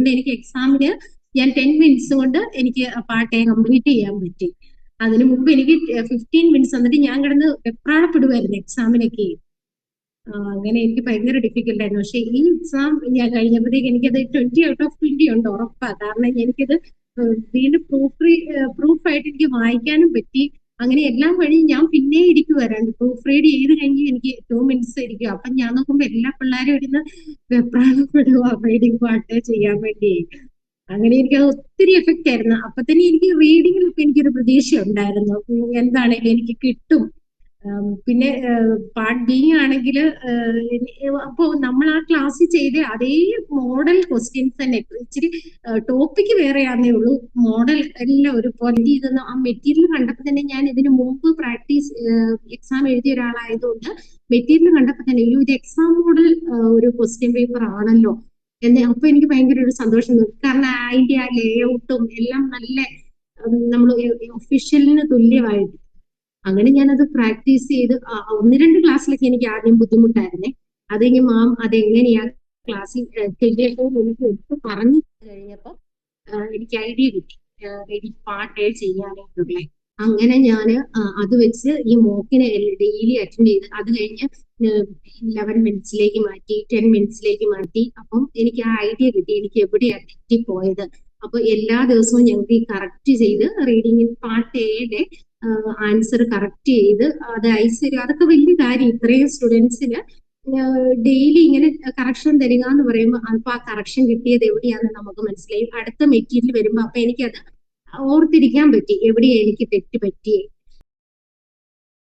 അതുകൊണ്ട് എനിക്ക് എക്സാമിന് ഞാൻ 10 മിനിറ്റ്സ് കൊണ്ട് എനിക്ക് പാർട്ട് എ കംപ്ലീറ്റ് ചെയ്യാൻ പറ്റി. അതിനു മുമ്പ് എനിക്ക് 15 മിനിറ്റ്സ് വന്നിട്ട് ഞാൻ കിടന്ന് വെപ്രാളപ്പെടുമായിരുന്നു എക്സാമിനൊക്കെ. അങ്ങനെ എനിക്ക് ഭയങ്കര ഡിഫിക്കൽട്ട് ആയിരുന്നു. പക്ഷെ ഈ എക്സാം ഞാൻ കഴിഞ്ഞപ്പോഴത്തേക്ക് എനിക്കത് 20 ഔട്ട് ഓഫ് 20 ഉണ്ട് ഉറപ്പാ. കാരണം എനിക്കത് വീണ്ടും പ്രൂഫായിട്ട് എനിക്ക് വായിക്കാനും പറ്റി. അങ്ങനെ എല്ലാം കഴിഞ്ഞ് ഞാൻ പിന്നെ ഇരിക്കുവായിരുന്നു. പ്രൂഫ് റീഡ് ചെയ്ത് കഴിഞ്ഞ് എനിക്ക് 2 മിനിറ്റ്സ് ഇരിക്കും. അപ്പൊ ഞാൻ നോക്കുമ്പോ എല്ലാ പിള്ളേരും ഇരുന്ന് വെപ്രാളപ്പെടുക റീഡിങ് പാർട്ട് ചെയ്യാൻ വേണ്ടി. അങ്ങനെ എനിക്ക് അത് ഒത്തിരി എഫക്റ്റ് ആയിരുന്നു. അപ്പൊ തന്നെ എനിക്ക് റീഡിങ്ങിലൊക്കെ എനിക്കൊരു പ്രതീക്ഷ ഉണ്ടായിരുന്നു. എന്താണേലും എനിക്ക് കിട്ടും. പിന്നെ പാർട്ട് ബി ആണെങ്കിൽ അപ്പോ നമ്മൾ ആ ക്ലാസ്സിൽ ചെയ്ത അതേ മോഡൽ ക്വസ്റ്റ്യൻസ് തന്നെ. ഇച്ചിരി ടോപ്പിക്ക് വേറെയാന്നേ ഉള്ളൂ, മോഡൽ എല്ലാം ഒരുപോലെ. ഇതൊന്ന് ആ മെറ്റീരിയൽ കണ്ടപ്പോൾ തന്നെ ഞാൻ ഇതിനു മുമ്പ് പ്രാക്ടീസ് എക്സാം എഴുതിയ ഒരാളായതുകൊണ്ട് മെറ്റീരിയൽ കണ്ടപ്പോൾ തന്നെ അയ്യോ ഇത് എക്സാം മോഡൽ ഒരു ക്വസ്റ്റ്യൻ പേപ്പർ ആണല്ലോ എന്ന്. അപ്പൊ എനിക്ക് ഭയങ്കര ഒരു സന്തോഷം തോന്നി. കാരണം അതിന്റെ ആ ലേഔട്ടും എല്ലാം നല്ല നമ്മൾ ഒഫീഷ്യലിന് തുല്യമായിട്ട്. അങ്ങനെ ഞാനത് പ്രാക്ടീസ് ചെയ്ത് 1-2 ക്ലാസ്സിലൊക്കെ എനിക്ക് ആദ്യം ബുദ്ധിമുട്ടായിരുന്നേ. അത് കഴിഞ്ഞ് മാം അതെങ്ങനെയാ ക്ലാസ്സിൽ ചെയ്യേണ്ടത് എനിക്ക് എടുത്ത് പറഞ്ഞു കഴിഞ്ഞപ്പോ എനിക്ക് ഐഡിയ കിട്ടി എനിക്ക് പാർട്ട് എ ചെയ്യാനായിട്ടുള്ള. അങ്ങനെ ഞാന് അത് വെച്ച് ഈ മോക്കിനെ ഡെയിലി അറ്റൻഡ് ചെയ്ത് അത് കഴിഞ്ഞ് 11 മിനിറ്റ്സിലേക്ക് മാറ്റി, 10 മിനിറ്റ്സിലേക്ക് മാറ്റി. അപ്പം എനിക്ക് ആ ഐഡിയ കിട്ടി എനിക്ക് എവിടെയാണ് തെറ്റിപ്പോയത്. അപ്പൊ എല്ലാ ദിവസവും ഞങ്ങൾക്ക് ഈ കറക്റ്റ് ചെയ്ത് റീഡിംഗ് പാർട്ട് എയുടെ ആൻസർ കറക്റ്റ് ചെയ്ത് അത് അയച്ചു. അതൊക്കെ വലിയ കാര്യം. ഇത്രയും സ്റ്റുഡൻസിന് ഡെയിലി ഇങ്ങനെ കറക്ഷൻ തരിക എന്ന് പറയുമ്പോൾ അപ്പൊ ആ കറക്ഷൻ കിട്ടിയത് എവിടെയാണെന്ന് നമുക്ക് മനസ്സിലായി. അടുത്ത മെറ്റീരിയൽ വരുമ്പോ അപ്പൊ എനിക്കത് ഓർത്തിരിക്കാൻ പറ്റി എവിടെയാ എനിക്ക് തെറ്റ് പറ്റിയേ